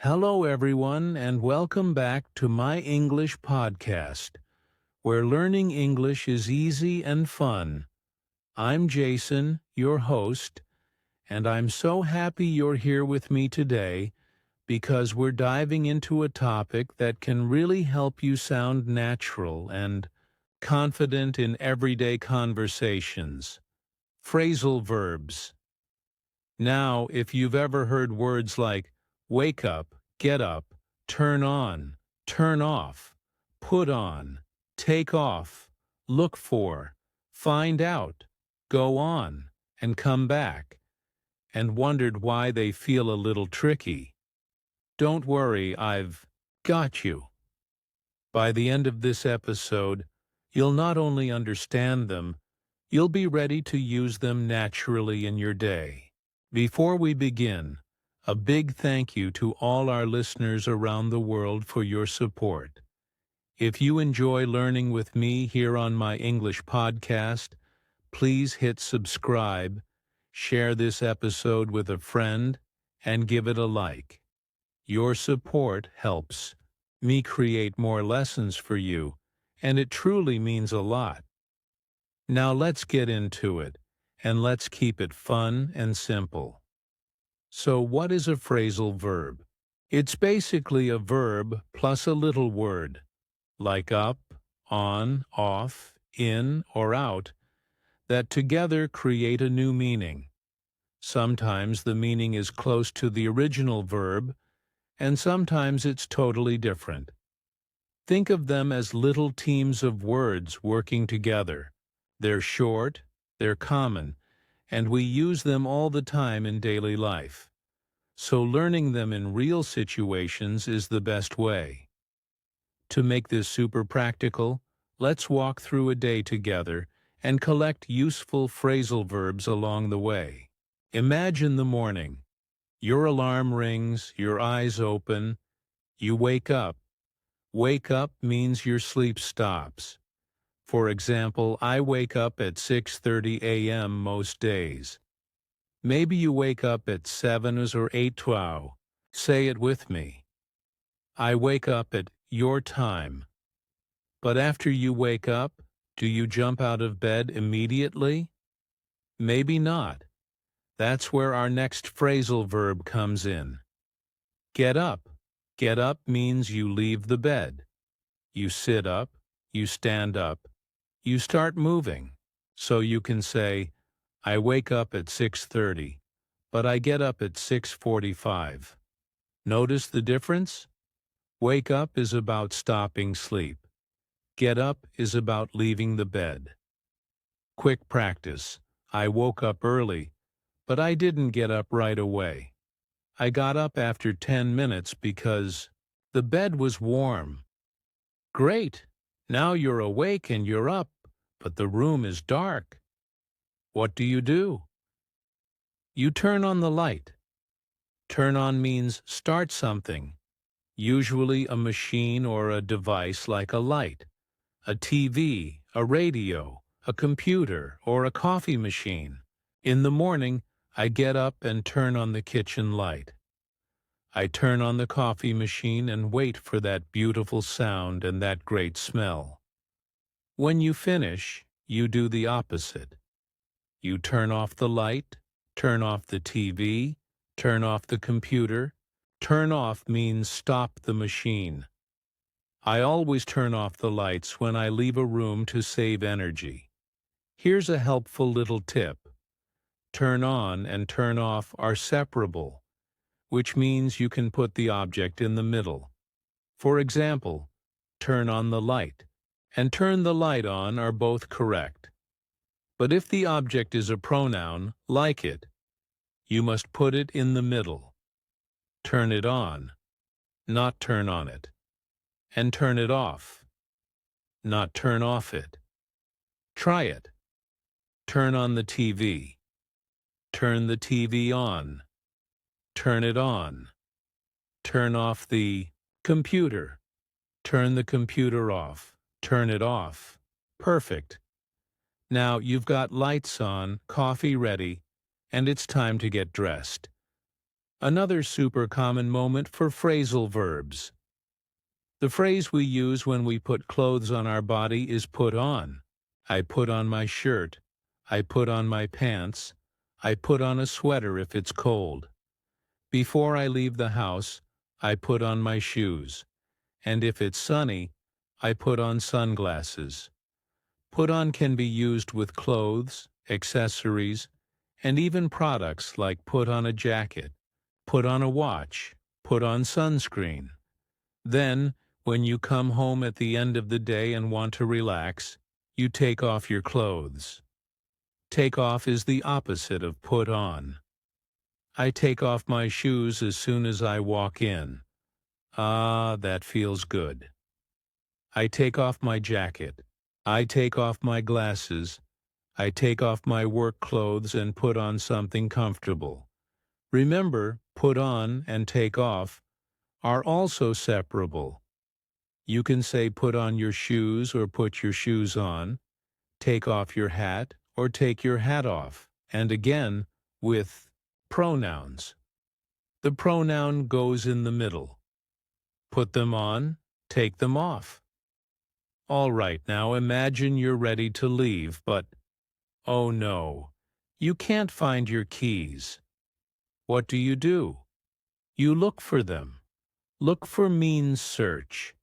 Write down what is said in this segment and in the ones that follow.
Hello, everyone, and welcome back to my English podcast, where learning English is easy and fun. I'm Jason, your host, and I'm so happy you're here with me today because we're diving into a topic that can really help you sound natural and confident in everyday conversations. Phrasal verbs. Now, if you've ever heard words like wake up, get up, turn on, turn off, put on, take off, look for, find out, go on, and come back, and wondered why they feel a little tricky, don't worry, I've got you. By the end of this episode, you'll not only understand them, you'll be ready to use them naturally in your day. Before we begin, a big thank you to all our listeners around the world for your support. If you enjoy learning with me here on my English podcast, please hit subscribe, share this episode with a friend, and give it a like. Your support helps me create more lessons for you, and it truly means a lot. Now let's get into it, and let's keep it fun and simple. So what is a phrasal verb? It's basically a verb plus a little word, like up, on, off, in, or out, that together create a new meaning. Sometimes the meaning is close to the original verb, and sometimes it's totally different. Think of them as little teams of words working together. They're short, they're common, and we use them all the time in daily life. So learning them in real situations is the best way. To make this super practical, let's walk through a day together and collect useful phrasal verbs along the way. Imagine the morning. Your alarm rings, your eyes open, you wake up. Wake up means your sleep stops. For example, I wake up at 6:30 a.m. most days. Maybe you wake up at 7 or 8:12. Say it with me. I wake up at your time. But after you wake up, do you jump out of bed immediately? Maybe not. That's where our next phrasal verb comes in. Get up. Get up means you leave the bed. You sit up, you stand up, you start moving. So you can say, I wake up at 6:30, but I get up at 6:45. Notice the difference? Wake up is about stopping sleep. Get up is about leaving the bed. Quick practice. I woke up early, but I didn't get up right away. I got up after 10 minutes because the bed was warm. Great! Now you're awake and you're up, but the room is dark. What do? You turn on the light. Turn on means start something, usually a machine or a device like a light, a TV, a radio, a computer, or a coffee machine. In the morning, I get up and turn on the kitchen light. I turn on the coffee machine and wait for that beautiful sound and that great smell. When you finish, you do the opposite. You turn off the light, turn off the TV, turn off the computer. Turn off means stop the machine. I always turn off the lights when I leave a room to save energy. Here's a helpful little tip. Turn on and turn off are separable, which means you can put the object in the middle. For example, turn on the light and turn the light on are both correct. But if the object is a pronoun, like it, you must put it in the middle. Turn it on, not turn on it. And turn it off, not turn off it. Try it. Turn on the TV. Turn the TV on. Turn it on. Turn off the computer. Turn the computer off. Turn it off. Perfect. Now you've got lights on, coffee ready, and it's time to get dressed. Another super common moment for phrasal verbs. The phrase we use when we put clothes on our body is put on. I put on my shirt. I put on my pants. I put on a sweater if it's cold. Before I leave the house, I put on my shoes. And if it's sunny, I put on sunglasses. Put on can be used with clothes, accessories, and even products like put on a jacket, put on a watch, put on sunscreen. Then, when you come home at the end of the day and want to relax, you take off your clothes. Take off is the opposite of put on. I take off my shoes as soon as I walk in. Ah, that feels good. I take off my jacket. I take off my glasses. I take off my work clothes and put on something comfortable. Remember, put on and take off are also separable. You can say put on your shoes or put your shoes on, take off your hat or take your hat off, and again with pronouns. The pronoun goes in the middle. Put them on, take them off. All right, now imagine you're ready to leave, but oh no, you can't find your keys. What do? You look for them. Look for means search.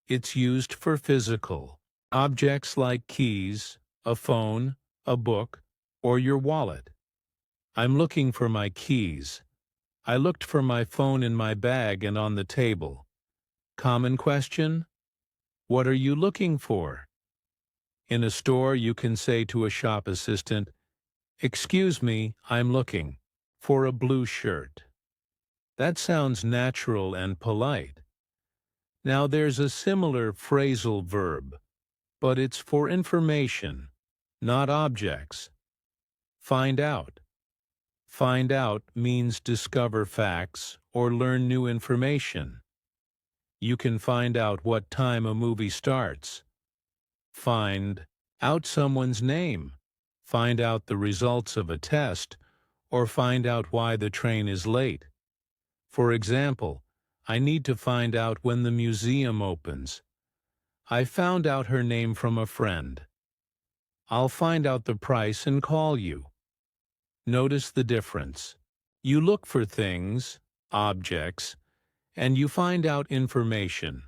It's used for physical objects like keys, a phone, a book, or your wallet. I'm looking for my keys. I looked for my phone in my bag and on the table. Common question? What are you looking for? In a store, you can say to a shop assistant, "Excuse me, I'm looking for a blue shirt." That sounds natural and polite. Now there's a similar phrasal verb, but it's for information, not objects. Find out. Find out means discover facts or learn new information. You can find out what time a movie starts. Find out someone's name. Find out the results of a test, or find out why the train is late. For example, I need to find out when the museum opens. I found out her name from a friend. I'll find out the price and call you. Notice the difference. You look for things, objects, and you find out information.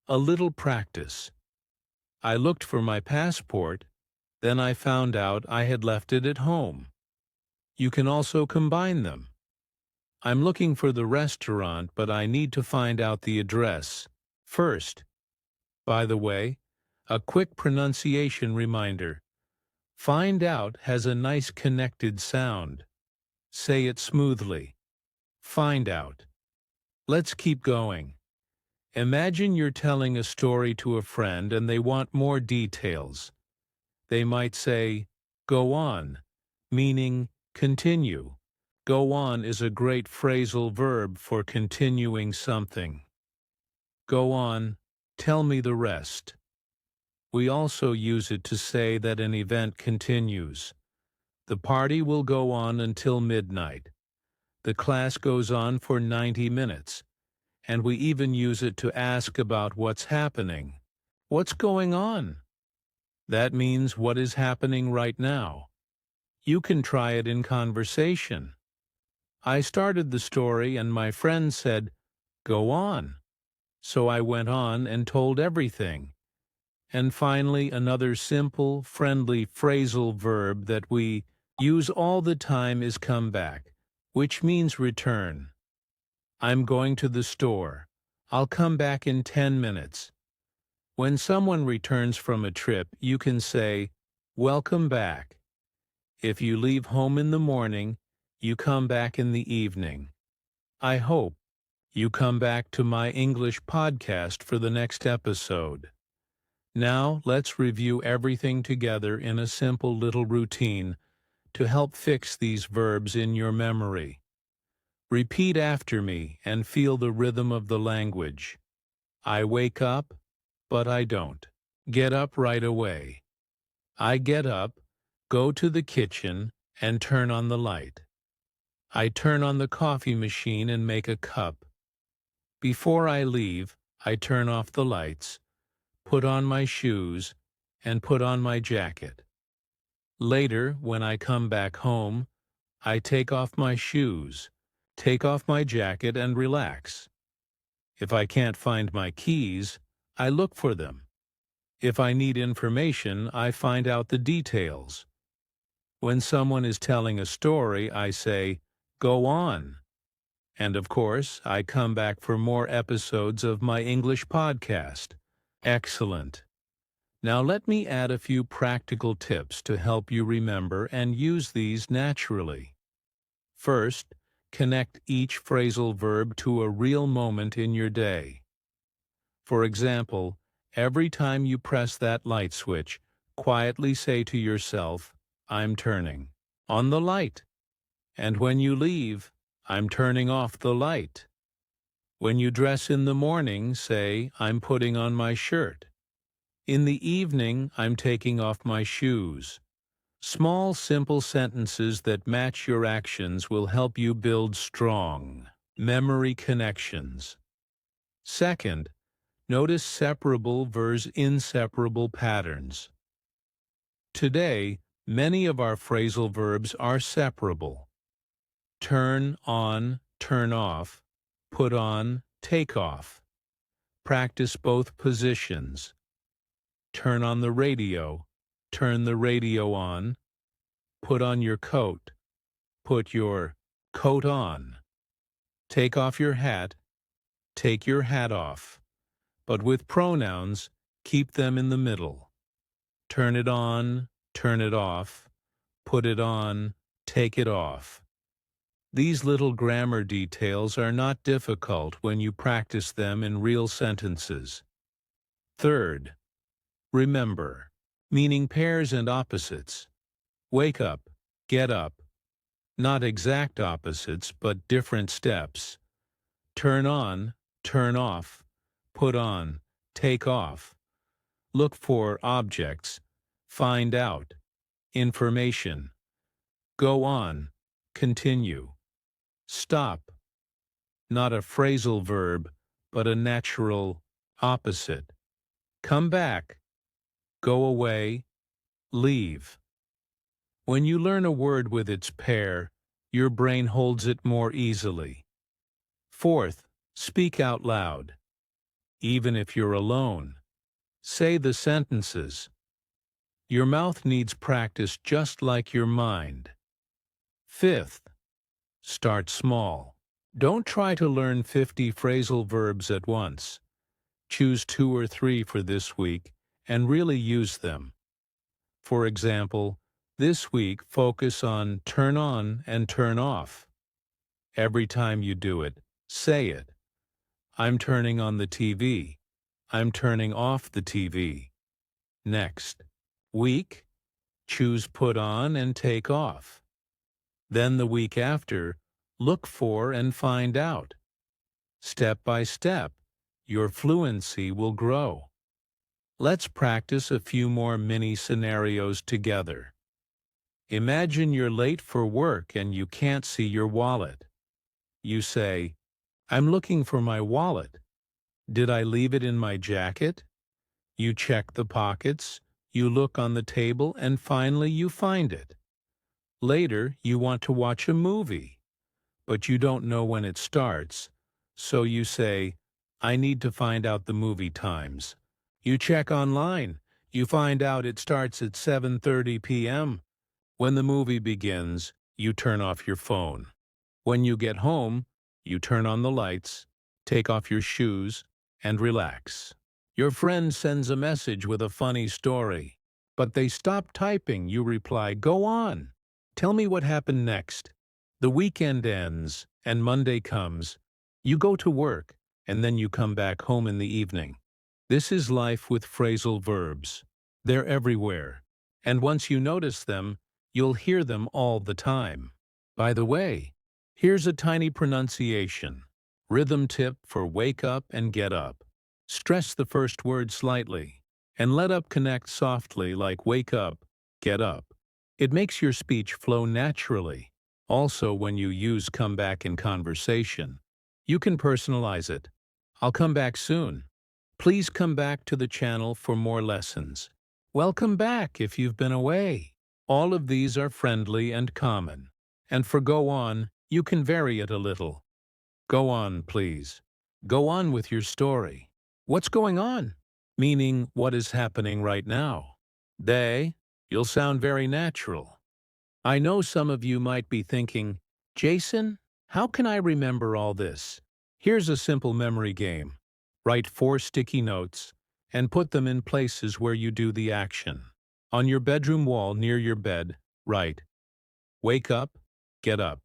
A little practice. I looked for my passport, then I found out I had left it at home. You can also combine them. I'm looking for the restaurant, but I need to find out the address first. By the way, a quick pronunciation reminder. Find out has a nice connected sound. Say it smoothly. Find out. Let's keep going. Imagine you're telling a story to a friend and they want more details. They might say, "Go on," meaning continue. Go on is a great phrasal verb for continuing something. Go on, tell me the rest. We also use it to say that an event continues. The party will go on until midnight. The class goes on for 90 minutes. And we even use it to ask about what's happening. What's going on? That means what is happening right now. You can try it in conversation. I started the story and my friend said, "Go on." So I went on and told everything. And finally, another simple, friendly phrasal verb that we use all the time is come back, which means return. I'm going to the store. I'll come back in 10 minutes. When someone returns from a trip, you can say, "Welcome back." If you leave home in the morning, you come back in the evening. I hope you come back to my English podcast for the next episode. Now, let's review everything together in a simple little routine to help fix these verbs in your memory. Repeat after me and feel the rhythm of the language. I wake up, but I don't. Get up right away. I get up, go to the kitchen, and turn on the light. I turn on the coffee machine and make a cup. Before I leave, I turn off the lights, put on my shoes, and put on my jacket. Later, when I come back home, I take off my shoes, take off my jacket, and relax. If I can't find my keys, I look for them. If I need information, I find out the details. When someone is telling a story, I say, "Go on." And of course, I come back for more episodes of my English podcast. Excellent. Now let me add a few practical tips to help you remember and use these naturally. First, connect each phrasal verb to a real moment in your day. For example, every time you press that light switch, quietly say to yourself, "I'm turning on the light." And when you leave, "I'm turning off the light." When you dress in the morning, say, "I'm putting on my shirt." In the evening, "I'm taking off my shoes." Small, simple sentences that match your actions will help you build strong memory connections. Second, notice separable versus inseparable patterns. Today, many of our phrasal verbs are separable. Turn on, turn off, put on, take off. Practice both positions. Turn on the radio, turn the radio on. Put on your coat, put your coat on. Take off your hat, take your hat off. But with pronouns, keep them in the middle. Turn it on, turn it off. Put it on, take it off. These little grammar details are not difficult when you practice them in real sentences. Third, remember, meaning pairs and opposites. Wake up, get up. Not exact opposites, but different steps. Turn on, turn off. Put on, take off. Look for objects. Find out. Information. Go on, continue. Stop. Not a phrasal verb, but a natural opposite. Come back. Go away. Leave. When you learn a word with its pair, your brain holds it more easily. Fourth, speak out loud. Even if you're alone, say the sentences. Your mouth needs practice just like your mind. Fifth, start small. Don't try to learn 50 phrasal verbs at once. Choose 2 or 3 for this week and really use them. For example, this week focus on turn on and turn off. Every time you do it, say it. I'm turning on the TV. I'm turning off the TV. Next week, choose put on and take off. Then the week after, look for and find out. Step by step, your fluency will grow. Let's practice a few more mini scenarios together. Imagine you're late for work and you can't see your wallet. You say, "I'm looking for my wallet. Did I leave it in my jacket?" You check the pockets, you look on the table, and finally you find it. Later, you want to watch a movie, but you don't know when it starts, so you say, "I need to find out the movie times." You check online. You find out it starts at 7:30 p.m. When the movie begins, you turn off your phone. When you get home, you turn on the lights, take off your shoes, and relax. Your friend sends a message with a funny story, but they stop typing. You reply, "Go on. Tell me what happened next." The weekend ends, and Monday comes. You go to work, and then you come back home in the evening. This is life with phrasal verbs. They're everywhere, and once you notice them, you'll hear them all the time. By the way, here's a tiny pronunciation. Rhythm tip for wake up and get up. Stress the first word slightly, and let up connect softly like wake up, get up. It makes your speech flow naturally. Also, when you use come back in conversation, you can personalize it. I'll come back soon. Please come back to the channel for more lessons. Welcome back if you've been away. All of these are friendly and common. And for go on, you can vary it a little. Go on, please. Go on with your story. What's going on? Meaning, what is happening right now? You'll sound very natural. I know some of you might be thinking, Jason, how can I remember all this? Here's a simple memory game. Write 4 sticky notes and put them in places where you do the action. On your bedroom wall near your bed, write, wake up, get up.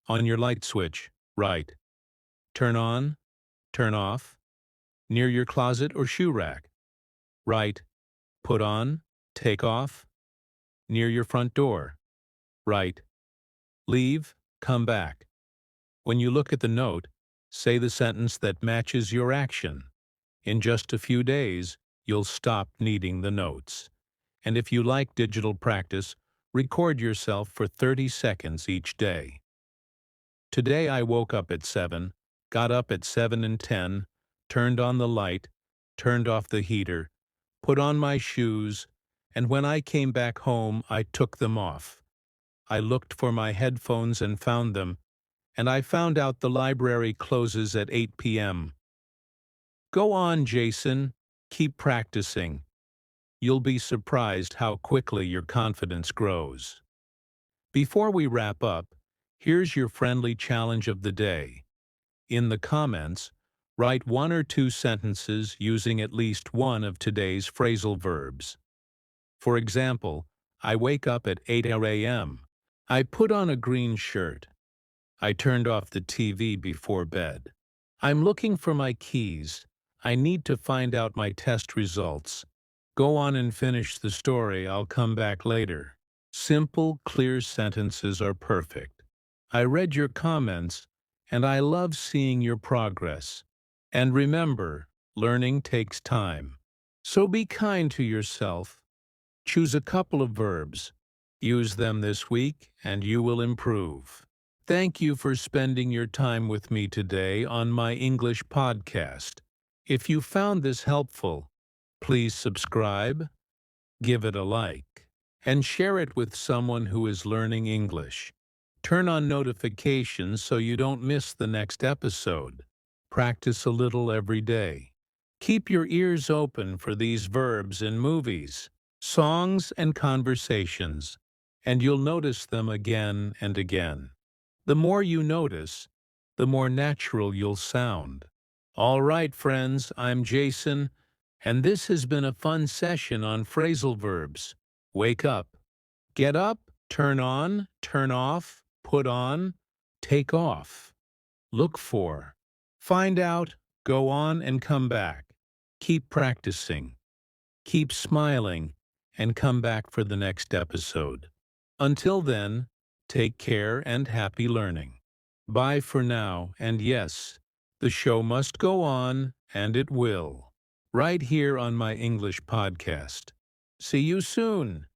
On your light switch, write, turn on, turn off. Near your closet or shoe rack, write, put on, take off. Near your front door, write, leave, come back. When you look at the note, say the sentence that matches your action. In just a few days, you'll stop needing the notes. And if you like digital practice, record yourself for 30 seconds each day. Today I woke up at 7, got up at 7:10, turned on the light, turned off the heater, put on my shoes, and when I came back home, I took them off. I looked for my headphones and found them, and I found out the library closes at 8 p.m. Go on, Jason. Keep practicing. You'll be surprised how quickly your confidence grows. Before we wrap up, here's your friendly challenge of the day. In the comments, write 1 or 2 sentences using at least one of today's phrasal verbs. For example, I wake up at 8 a.m. I put on a green shirt. I turned off the TV before bed. I'm looking for my keys. I need to find out my test results. Go on and finish the story. I'll come back later. Simple, clear sentences are perfect. I read your comments, and I love seeing your progress. And remember, learning takes time. So be kind to yourself. Choose a couple of verbs. Use them this week, and you will improve. Thank you for spending your time with me today on my English podcast. If you found this helpful, please subscribe, give it a like, and share it with someone who is learning English. Turn on notifications so you don't miss the next episode. Practice a little every day. Keep your ears open for these verbs in movies, songs, and conversations, and you'll notice them again and again. The more you notice, the more natural you'll sound. All right, friends, I'm Jason, and this has been a fun session on phrasal verbs. Wake up, get up, turn on, turn off, put on, take off. Look for, find out, go on and come back. Keep practicing. Keep smiling, and come back for the next episode. Until then, take care and happy learning. Bye for now, and yes, the show must go on, and it will. Right here on my English podcast. See you soon.